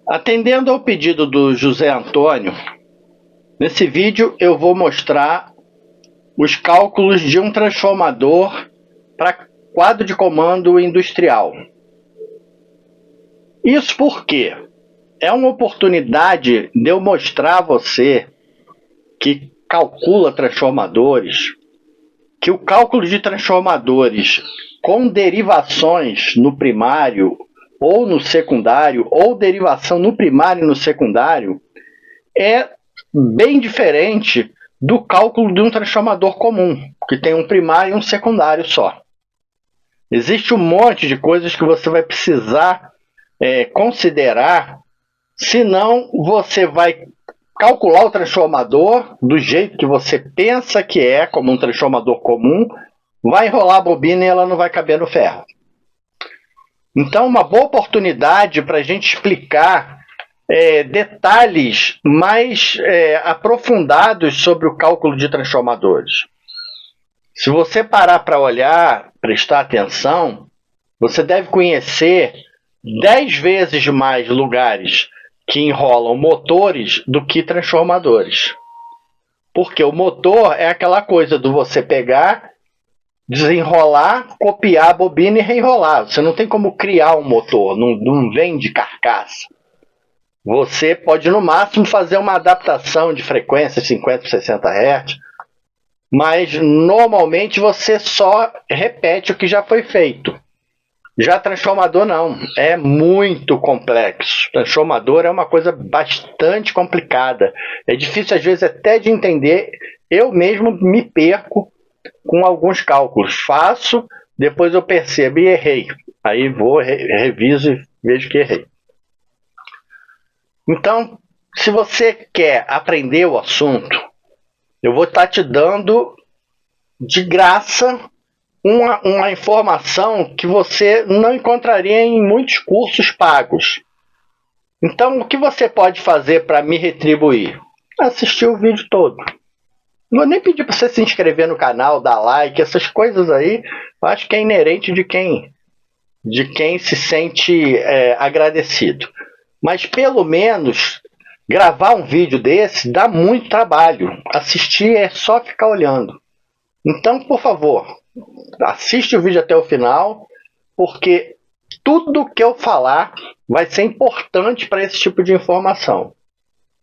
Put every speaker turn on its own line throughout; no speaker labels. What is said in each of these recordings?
Atendendo ao pedido do José Antônio, nesse vídeo eu vou mostrar os cálculos de um transformador para quadro de comando industrial. Isso porque é uma oportunidade de eu mostrar a você que calcula transformadores, que o cálculo de transformadores com derivações no primário ou no secundário, ou derivação no primário e no secundário, é bem diferente do cálculo de um transformador comum, que tem um primário e um secundário só. Existe um monte de coisas que você vai precisar considerar, senão você vai calcular o transformador do jeito que você pensa que é, como um transformador comum, vai enrolar a bobina e ela não vai caber no ferro. Então, uma boa oportunidade para a gente explicar detalhes mais aprofundados sobre o cálculo de transformadores. Se você parar para olhar, prestar atenção, você deve conhecer 10 vezes mais lugares que enrolam motores do que transformadores. Porque o motor é aquela coisa do você pegar, desenrolar, copiar a bobina e reenrolar. Você não tem como criar um motor, não vem de carcaça. Você pode, no máximo, fazer uma adaptação de frequência 50 60 Hz, mas normalmente você só repete o que já foi feito. Já transformador não, é muito complexo. Transformador é uma coisa bastante complicada. É difícil às vezes até de entender. Eu mesmo me perco com alguns cálculos. Faço, depois eu percebo e errei. Aí vou, reviso e vejo que errei. Então, se você quer aprender o assunto, eu vou estar te dando de graça uma informação que você não encontraria em muitos cursos pagos. Então, o que você pode fazer para me retribuir? Assistir o vídeo todo. Não vou nem pedir para você se inscrever no canal, dar like, essas coisas aí, eu acho que é inerente de quem se sente agradecido. Mas, pelo menos, gravar um vídeo desse dá muito trabalho. Assistir é só ficar olhando. Então, por favor, assiste o vídeo até o final, porque tudo que eu falar vai ser importante para esse tipo de informação.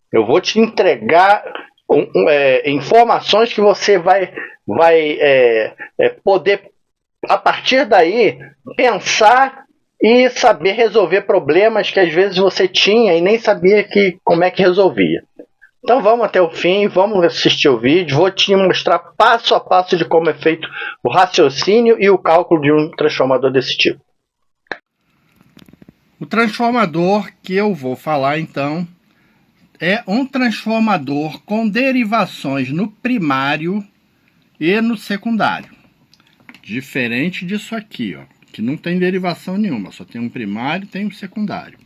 Eu vou te entregar informações que você vai poder, a partir daí, pensar e saber resolver problemas que às vezes você tinha e nem sabia como é que resolvia. Então vamos até o fim, vamos assistir o vídeo, vou te mostrar passo a passo de como é feito o raciocínio e o cálculo de um transformador desse tipo.
O transformador que eu vou falar então é um transformador com derivações no primário e no secundário. Diferente disso aqui, ó, que não tem derivação nenhuma, só tem um primário e tem um secundário.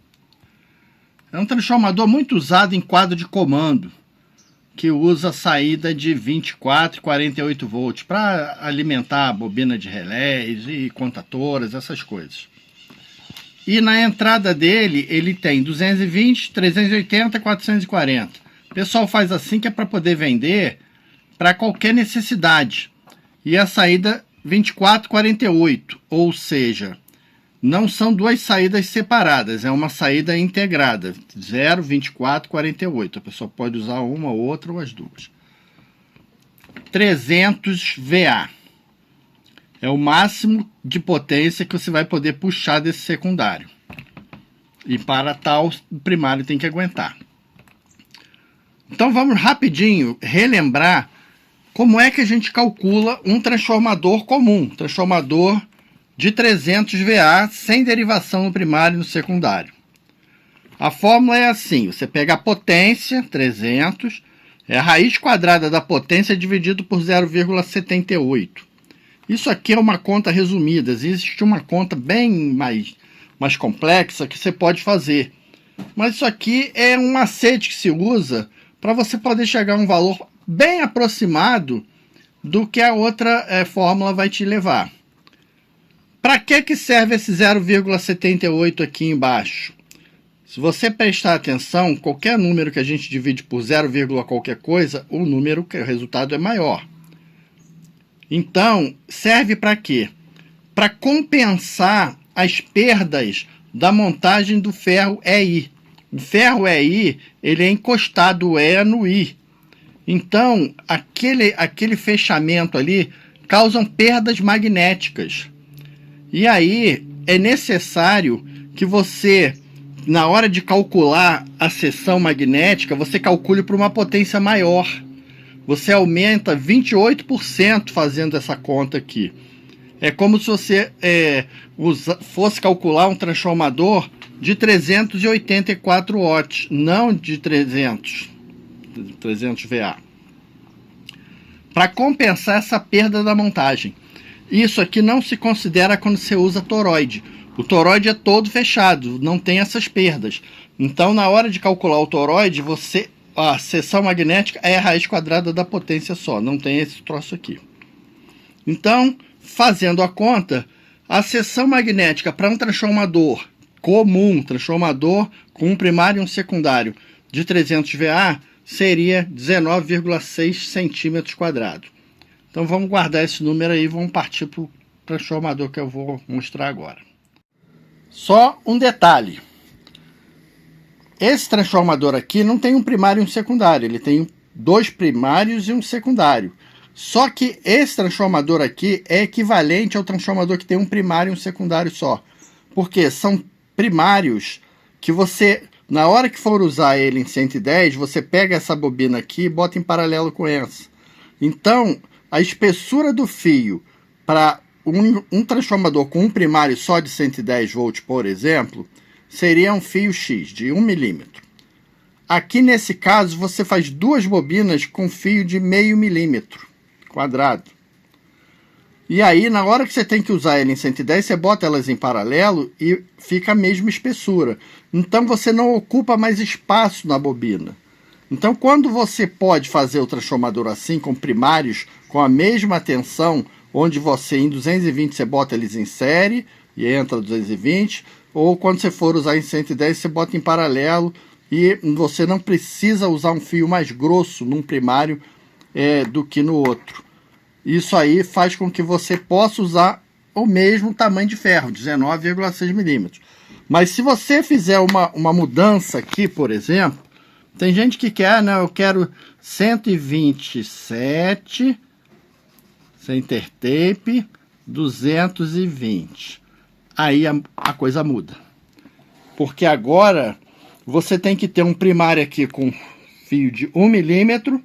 É um transformador muito usado em quadro de comando, que usa saída de 24 e 48 volts para alimentar a bobina de relés e contatoras, essas coisas. E na entrada dele, ele tem 220, 380 e 440. O pessoal faz assim que é para poder vender para qualquer necessidade. E a saída 24 e 48, ou seja, não são duas saídas separadas, é uma saída integrada, 0, 24, 48. A pessoa pode usar uma, outra ou as duas. 300 VA. É o máximo de potência que você vai poder puxar desse secundário. E para tal, o primário tem que aguentar. Então vamos rapidinho relembrar como é que a gente calcula um transformador comum. Transformador de 300 VA sem derivação no primário e no secundário. A fórmula é assim, você pega a potência, 300, é a raiz quadrada da potência dividido por 0,78. Isso aqui é uma conta resumida, existe uma conta bem mais complexa que você pode fazer. Mas isso aqui é um macete que se usa para você poder chegar a um valor bem aproximado do que a outra fórmula vai te levar. Para que serve esse 0,78 aqui embaixo? Se você prestar atenção, qualquer número que a gente divide por 0, qualquer coisa, o resultado é maior. Então, serve para quê? Para compensar as perdas da montagem do ferro EI. O ferro EI, ele é encostado o E no I. Então, aquele fechamento ali causam perdas magnéticas. E aí, é necessário que você, na hora de calcular a seção magnética, você calcule para uma potência maior. Você aumenta 28% fazendo essa conta aqui. É como se você fosse calcular um transformador de 384 watts, não de 300 VA. Para compensar essa perda da montagem. Isso aqui não se considera quando você usa toroide. O toroide é todo fechado, não tem essas perdas. Então, na hora de calcular o toroide, a seção magnética é a raiz quadrada da potência só, não tem esse troço aqui. Então, fazendo a conta, a seção magnética para um transformador comum, transformador com um primário e um secundário de 300 VA, seria 19,6 centímetros quadrados. Então vamos guardar esse número aí e vamos partir para o transformador que eu vou mostrar agora. Só um detalhe. Esse transformador aqui não tem um primário e um secundário, ele tem 2 primários e um secundário. Só que esse transformador aqui é equivalente ao transformador que tem um primário e um secundário só. Porque são primários que você, na hora que for usar ele em 110, você pega essa bobina aqui e bota em paralelo com essa. Então, a espessura do fio para um transformador com um primário só de 110 volts, por exemplo, seria um fio X de 1 milímetro. Aqui nesse caso, você faz 2 bobinas com fio de meio milímetro quadrado. E aí, na hora que você tem que usar ele em 110, você bota elas em paralelo e fica a mesma espessura. Então, você não ocupa mais espaço na bobina. Então, quando você pode fazer o transformador assim, com primários, com a mesma tensão, onde você, em 220, você bota eles em série e entra 220, ou quando você for usar em 110, você bota em paralelo e você não precisa usar um fio mais grosso num primário do que no outro. Isso aí faz com que você possa usar o mesmo tamanho de ferro, 19,6 milímetros. Mas se você fizer uma mudança aqui, por exemplo, tem gente que quer, não, eu quero 127, center tape, 220. Aí a coisa muda. Porque agora você tem que ter um primário aqui com fio de 1 milímetro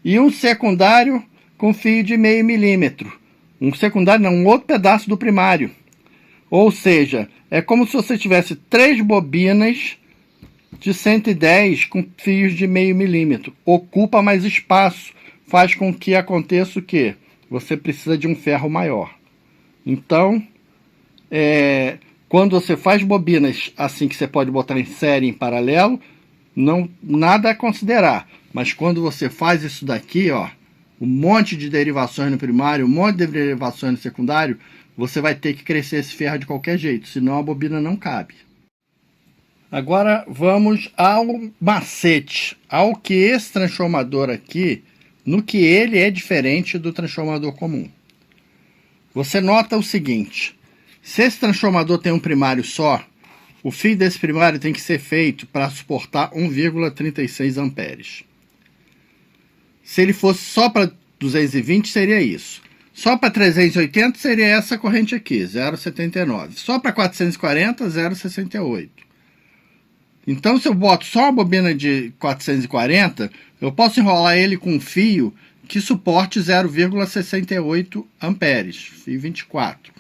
e um secundário com fio de meio milímetro. Um secundário não, um outro pedaço do primário. Ou seja, é como se você tivesse 3 bobinas de 110 com fios de meio milímetro. Ocupa mais espaço, faz com que aconteça o quê? Você precisa de um ferro maior. Então, quando você faz bobinas assim que você pode botar em série, em paralelo, nada a considerar. Mas quando você faz isso daqui, ó, um monte de derivações no primário, um monte de derivações no secundário, você vai ter que crescer esse ferro de qualquer jeito, senão a bobina não cabe. Agora vamos ao macete, ao que esse transformador aqui, no que ele é diferente do transformador comum. Você nota o seguinte, se esse transformador tem um primário só, o fio desse primário tem que ser feito para suportar 1,36 amperes. Se ele fosse só para 220, seria isso. Só para 380 seria essa corrente aqui, 0,79. Só para 440, 0,68. Então, se eu boto só uma bobina de 440, eu posso enrolar ele com um fio que suporte 0,68 amperes, fio 24.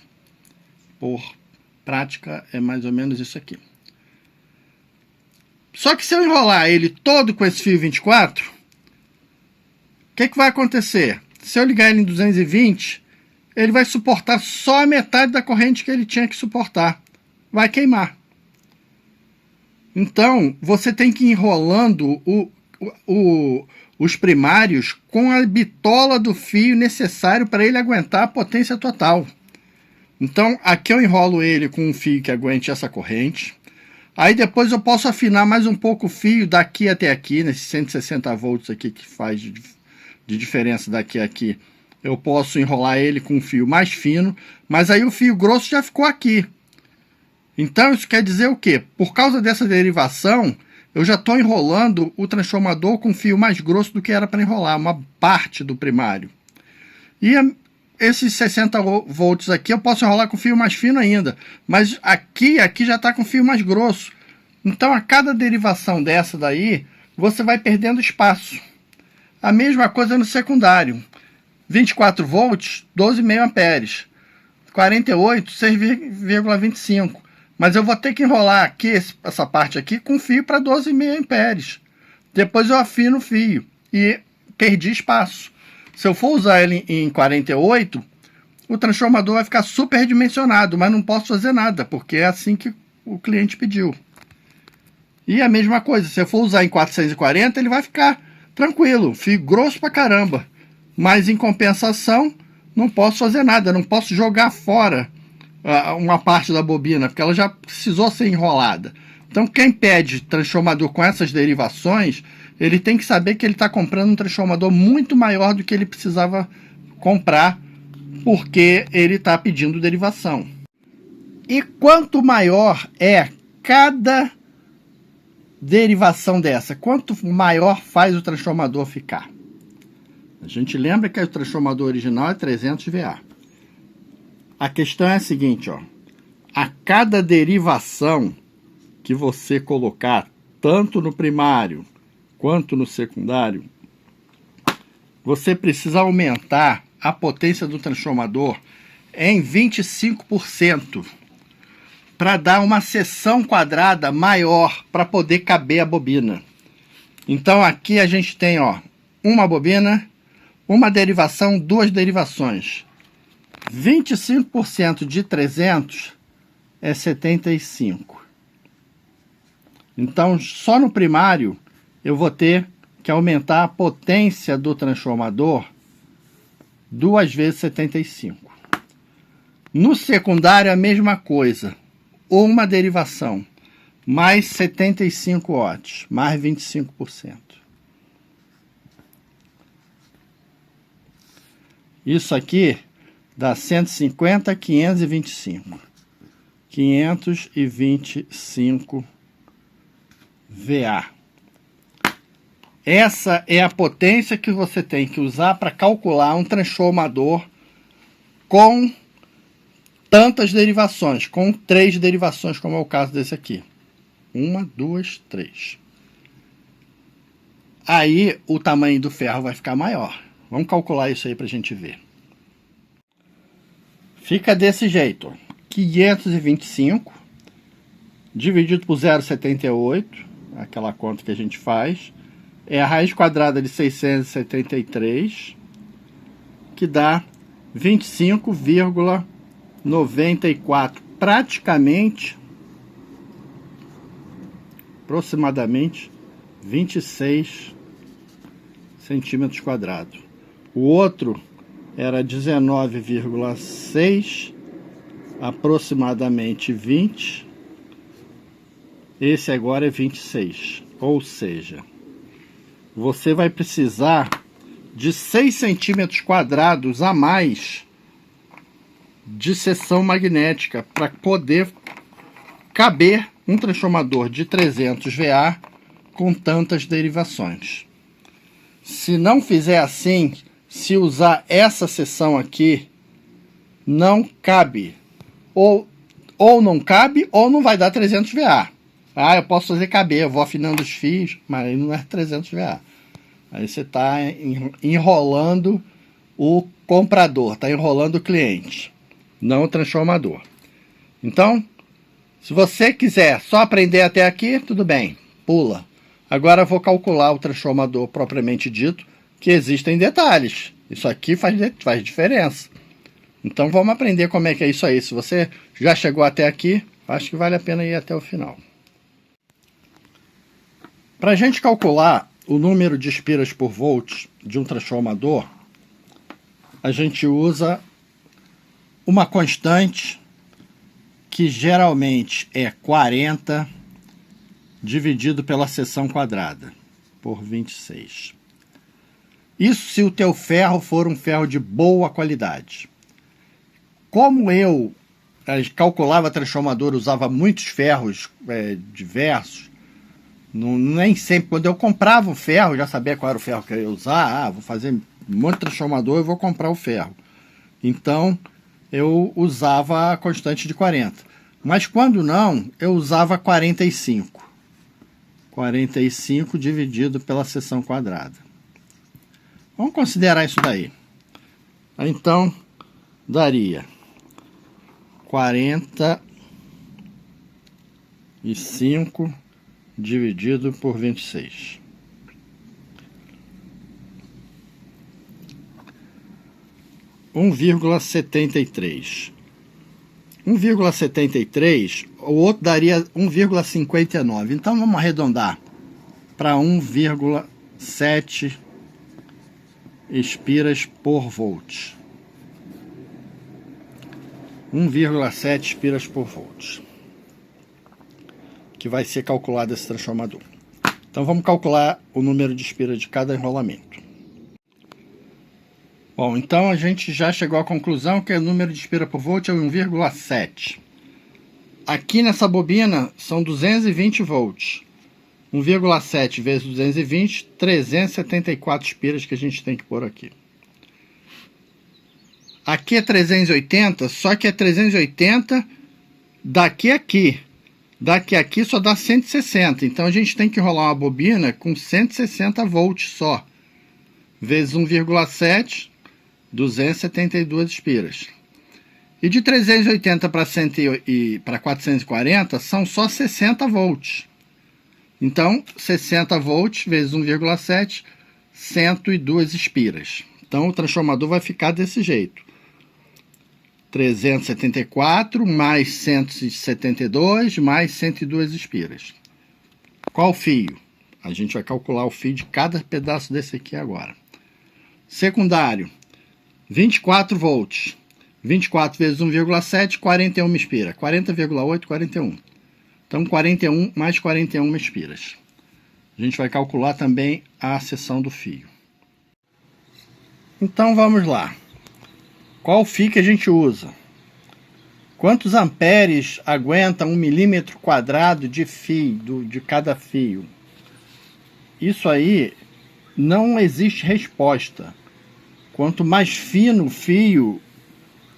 Por prática, é mais ou menos isso aqui. Só que se eu enrolar ele todo com esse fio 24, o que vai acontecer? Se eu ligar ele em 220, ele vai suportar só a metade da corrente que ele tinha que suportar. Vai queimar. Então, você tem que ir enrolando os primários com a bitola do fio necessário para ele aguentar a potência total. Então, aqui eu enrolo ele com um fio que aguente essa corrente. Aí depois eu posso afinar mais um pouco o fio daqui até aqui, nesses 160 volts aqui que faz de diferença daqui a aqui. Eu posso enrolar ele com um fio mais fino, mas aí o fio grosso já ficou aqui. Então isso quer dizer o quê? Por causa dessa derivação, eu já estou enrolando o transformador com fio mais grosso do que era para enrolar, uma parte do primário. E esses 60 volts aqui eu posso enrolar com fio mais fino ainda, mas aqui já está com fio mais grosso. Então a cada derivação dessa daí, você vai perdendo espaço. A mesma coisa no secundário. 24 volts, 12,5 amperes. 48, 6,25. Mas eu vou ter que enrolar aqui, essa parte aqui, com fio para 12,5 amperes. Depois eu afino o fio e perdi espaço. Se eu for usar ele em 48, o transformador vai ficar superdimensionado, mas não posso fazer nada, porque é assim que o cliente pediu. E a mesma coisa, se eu for usar em 440, ele vai ficar tranquilo, fio grosso pra caramba. Mas em compensação, não posso fazer nada, não posso jogar fora uma parte da bobina, porque ela já precisou ser enrolada. Então quem pede transformador com essas derivações, ele tem que saber que ele está comprando um transformador muito maior do que ele precisava comprar, porque ele está pedindo derivação. E quanto maior é cada derivação dessa, quanto maior faz o transformador ficar? A gente lembra que o transformador original é 300 VA. A questão é a seguinte, ó. A cada derivação que você colocar, tanto no primário quanto no secundário, você precisa aumentar a potência do transformador em 25% para dar uma seção quadrada maior para poder caber a bobina. Então aqui a gente tem, ó, uma bobina, uma derivação, duas derivações. 25% de 300 é 75. Então, só no primário, eu vou ter que aumentar a potência do transformador 2 vezes 75. No secundário, a mesma coisa. Uma derivação, mais 75 watts, mais 25%. Isso aqui dá 150, 525. 525 VA. Essa é a potência que você tem que usar para calcular um transformador com tantas derivações, com 3 derivações, como é o caso desse aqui. 1, 2, 3. Aí o tamanho do ferro vai ficar maior. Vamos calcular isso aí para a gente ver. Fica desse jeito, ó. 525 dividido por 0,78, aquela conta que a gente faz, é a raiz quadrada de 673, que dá 25,94, praticamente, aproximadamente 26 centímetros quadrados. O outro era 19,6, aproximadamente 20. Esse agora é 26. Ou seja, você vai precisar de 6 centímetros quadrados a mais de seção magnética para poder caber um transformador de 300 VA com tantas derivações. Se não fizer assim, se usar essa seção aqui, não cabe. Ou não cabe, ou não vai dar 300 VA. Ah, eu posso fazer caber, eu vou afinando os fios, mas aí não é 300 VA. Aí você está enrolando o comprador, está enrolando o cliente, não o transformador. Então, se você quiser só aprender até aqui, tudo bem, pula. Agora eu vou calcular o transformador propriamente dito, que existem detalhes. Isso aqui faz diferença. Então vamos aprender como é que é isso aí. Se você já chegou até aqui, acho que vale a pena ir até o final. Para a gente calcular o número de espiras por volt de um transformador, a gente usa uma constante que geralmente é 40, dividido pela seção quadrada, por 26. Isso se o teu ferro for um ferro de boa qualidade. Como eu calculava transformador, usava muitos ferros diversos, nem sempre, quando eu comprava o ferro, já sabia qual era o ferro que eu ia usar. Vou fazer um monte de transformador, eu vou comprar o ferro. Então, eu usava a constante de 40. Mas quando não, eu usava 45. 45 dividido pela seção quadrada. Vamos considerar isso daí. Então, daria 45 dividido por 26. Um 1,73. 1,73, o outro daria 1,59. Então vamos arredondar para 1,7 espiras por volt. 1,7 espiras por volt, que vai ser calculado esse transformador. Então vamos calcular o número de espiras de cada enrolamento. Bom, então a gente já chegou à conclusão que o número de espira por volt é 1,7. Aqui nessa bobina são 220 volts. 1,7 vezes 220, 374 espiras que a gente tem que pôr aqui. Aqui é 380, só que é 380 daqui a aqui. Daqui a aqui só dá 160. Então a gente tem que enrolar uma bobina com 160 volts só. Vezes 1,7, 272 espiras. E de 380 para 440 são só 60 volts. Então, 60 volts vezes 1,7, 102 espiras. Então, o transformador vai ficar desse jeito. 374 mais 172 mais 102 espiras. Qual fio? A gente vai calcular o fio de cada pedaço desse aqui agora. Secundário, 24 volts. 24 vezes 1,7, 41 espira. 40,8, 41. Então, 41 mais 41 espiras. A gente vai calcular também a seção do fio. Então, vamos lá. Qual fio que a gente usa? Quantos amperes aguenta 1 milímetro quadrado de fio, de cada fio? Isso aí não existe resposta. Quanto mais fino o fio,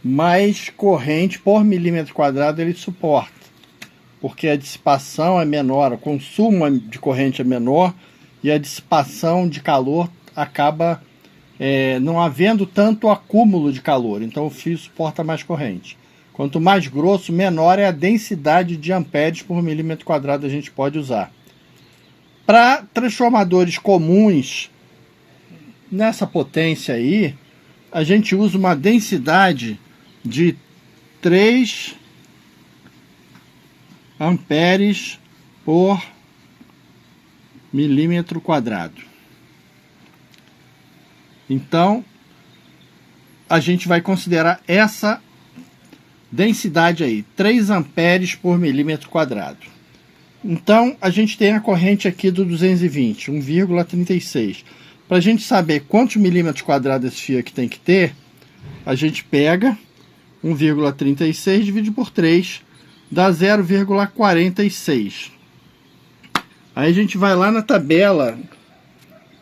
mais corrente por milímetro quadrado ele suporta. Porque a dissipação é menor, o consumo de corrente é menor e a dissipação de calor acaba não havendo tanto acúmulo de calor. Então o fio suporta mais corrente. Quanto mais grosso, menor é a densidade de amperes por milímetro quadrado a gente pode usar. Para transformadores comuns, nessa potência aí, a gente usa uma densidade de 3 amperes por milímetro quadrado. Então, a gente vai considerar essa densidade aí, 3 amperes por milímetro quadrado. Então, a gente tem a corrente aqui do 220, 1,36. Para a gente saber quantos milímetros quadrados esse fio aqui tem que ter, a gente pega 1,36 divide por 3, dá 0,46. Aí a gente vai lá na tabela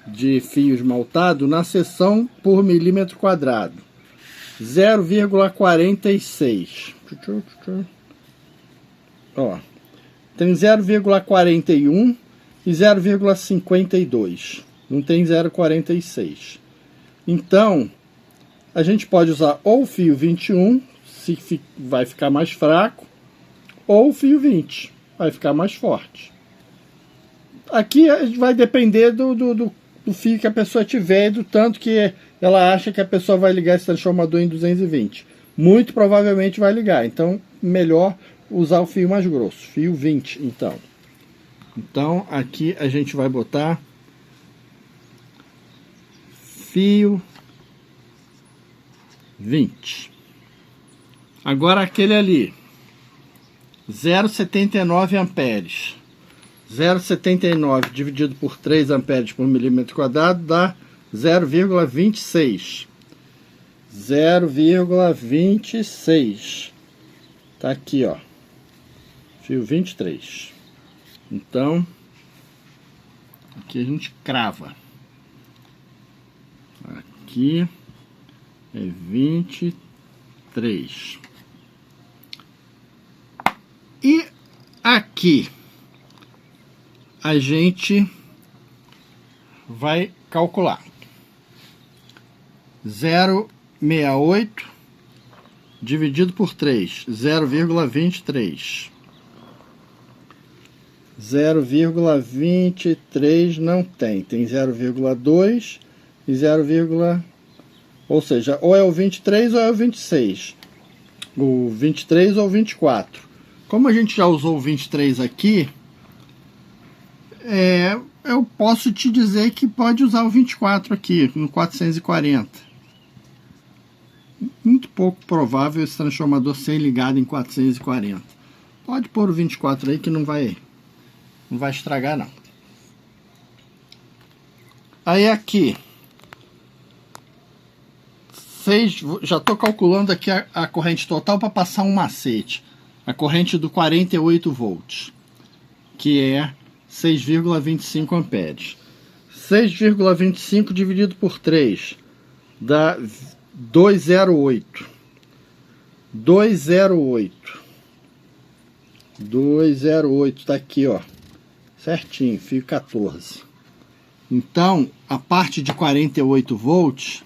de fio esmaltado, na seção por milímetro quadrado. 0,46. Ó, tem 0,41 e 0,52. Não tem 0,46. Então, a gente pode usar ou o fio 21, se vai ficar mais fraco, ou o fio 20, vai ficar mais forte. Aqui vai depender do fio que a pessoa tiver e do tanto que ela acha que a pessoa vai ligar esse transformador em 220. Muito provavelmente vai ligar, então melhor usar o fio mais grosso, fio 20 então. Então aqui a gente vai botar fio 20. Agora aquele ali, 0,79 amperes. 0,79 dividido por 3 amperes por milímetro quadrado dá 0,26. 0,26. Tá aqui, ó. Fio 23. Então, aqui a gente crava. Aqui é 23. E aqui a gente vai calcular 0,68 dividido por 3, 0,23. 0,23 não tem 0,2 e 0, ou seja, ou é o 23 ou é o 26. O 23 ou o 24. Como a gente já usou o 23 aqui, eu posso te dizer que pode usar o 24 aqui, no 440. Muito pouco provável esse transformador ser ligado em 440. Pode pôr o 24 aí que não vai estragar não. Aí aqui, já estou calculando aqui a corrente total para passar um macete. A corrente do 48 volts, que é 6,25 amperes. 6,25 dividido por 3 dá 208. 208 tá aqui, ó. Certinho, fio 14. Então, a parte de 48 volts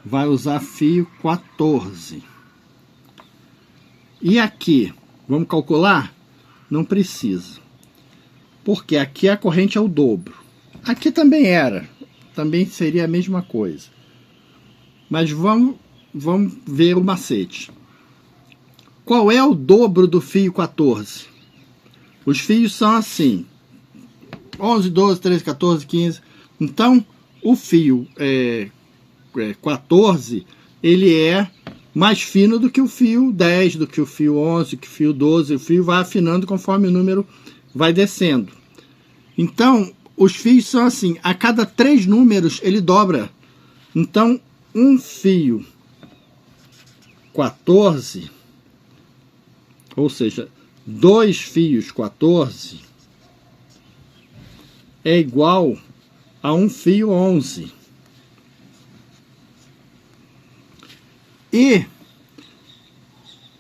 vai usar fio 14. E aqui, vamos calcular? Não precisa. Porque aqui a corrente é o dobro. Aqui também também seria a mesma coisa. Mas vamos ver o macete. Qual é o dobro do fio 14? Os fios são assim: 11, 12, 13, 14, 15. Então, o fio 14, ele é mais fino do que o fio 10, do que o fio 11, do que o fio 12. O fio vai afinando conforme o número vai descendo. Então, os fios são assim: a cada 3 números ele dobra. Então, um fio 14, ou seja, 2 fios 14 é igual a um fio 11. E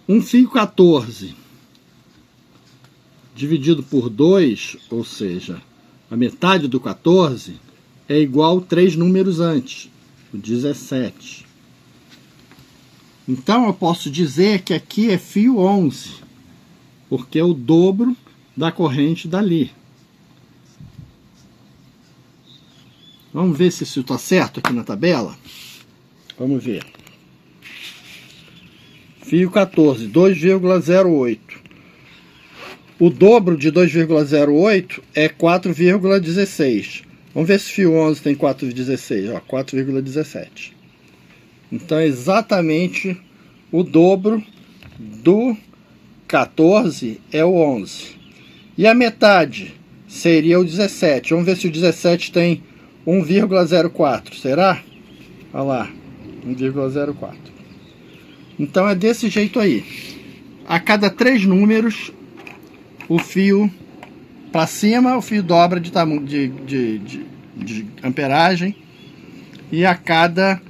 um fio 14 dividido por 2, ou seja, a metade do 14, é igual a 3 números antes, o 17. Então eu posso dizer que aqui é fio 11, porque é o dobro da corrente dali. Vamos ver se isso está certo aqui na tabela? Vamos ver. Fio 14, 2,08. O dobro de 2,08 é 4,16. Vamos ver se o fio 11 tem 4,16. 4,17. Então é exatamente o dobro do 14 é o 11. E a metade seria o 17. Vamos ver se o 17 tem 1,04. Será? Olha lá, 1,04. Então é desse jeito aí. A cada 3 números, o fio para cima, o fio dobra de tamanho de amperagem. E a cada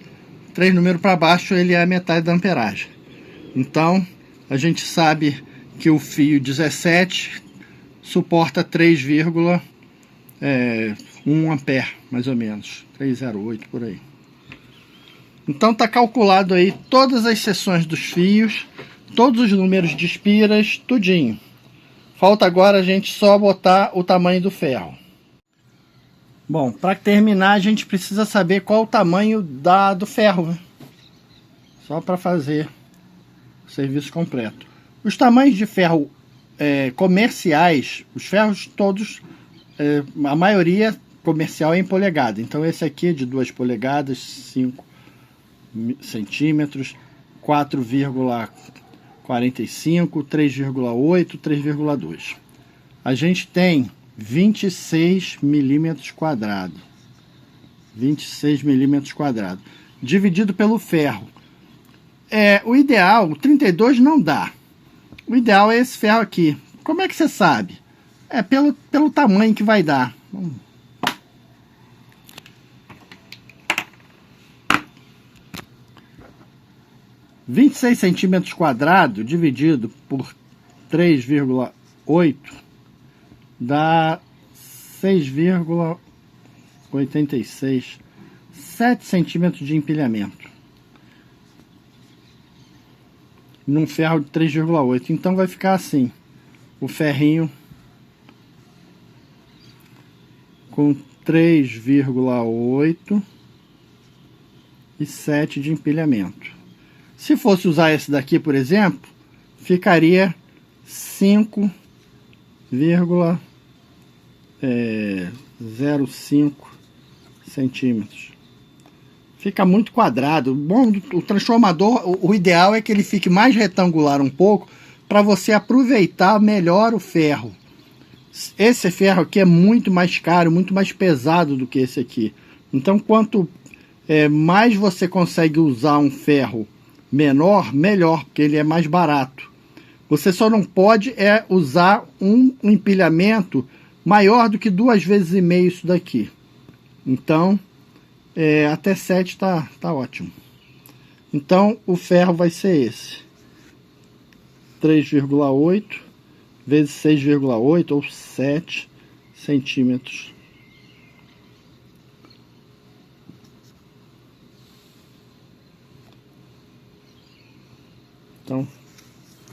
3 números para baixo, ele é a metade da amperagem. Então, a gente sabe que o fio 17 suporta 3,1 ampere, mais ou menos. 308 por aí. Então está calculado aí todas as seções dos fios, todos os números de espiras, tudinho. Falta agora a gente só botar o tamanho do ferro. Bom, para terminar a gente precisa saber qual o tamanho do ferro, né? Só para fazer o serviço completo. Os tamanhos de ferro comerciais, os ferros todos, a maioria comercial é em polegada. Então esse aqui é de 2 polegadas, 5 centímetros, 4,4 45, 3,8, 3,2. A gente tem 26 milímetros quadrados. 26 milímetros quadrados. Dividido pelo ferro. O ideal, o 32 não dá. O ideal é esse ferro aqui. Como é que você sabe? Pelo tamanho que vai dar. 26 centímetros quadrados dividido por 3,8 dá 6,86. 7 centímetros de empilhamento. Num ferro de 3,8. Então vai ficar assim. O ferrinho com 3,8 e 7 de empilhamento. Se fosse usar esse daqui, por exemplo, ficaria 5,05 centímetros. Fica muito quadrado. Bom, o transformador, o ideal é que ele fique mais retangular um pouco, para você aproveitar melhor o ferro. Esse ferro aqui é muito mais caro, muito mais pesado do que esse aqui. Então, quanto mais você consegue usar um ferro menor, melhor, porque ele é mais barato. Você só não pode usar um empilhamento maior do que 2,5 vezes isso daqui. Então, até 7 tá ótimo. Então, o ferro vai ser esse. 3,8 vezes 6,8 ou 7 centímetros. Então,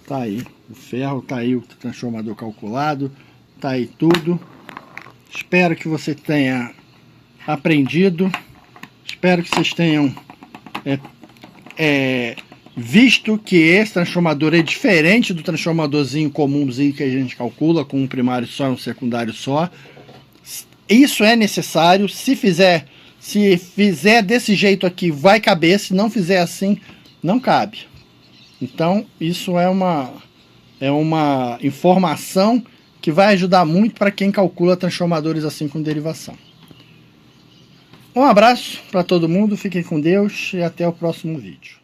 tá aí o ferro, tá aí o transformador calculado, tá aí tudo. Espero que você tenha aprendido. Espero que vocês tenham visto que esse transformador é diferente do transformadorzinho comumzinho que a gente calcula, com um primário só e um secundário só. Isso é necessário. Se fizer desse jeito aqui, vai caber. Se não fizer assim, não cabe. Então, isso é uma informação que vai ajudar muito para quem calcula transformadores assim com derivação. Um abraço para todo mundo, fiquem com Deus e até o próximo vídeo.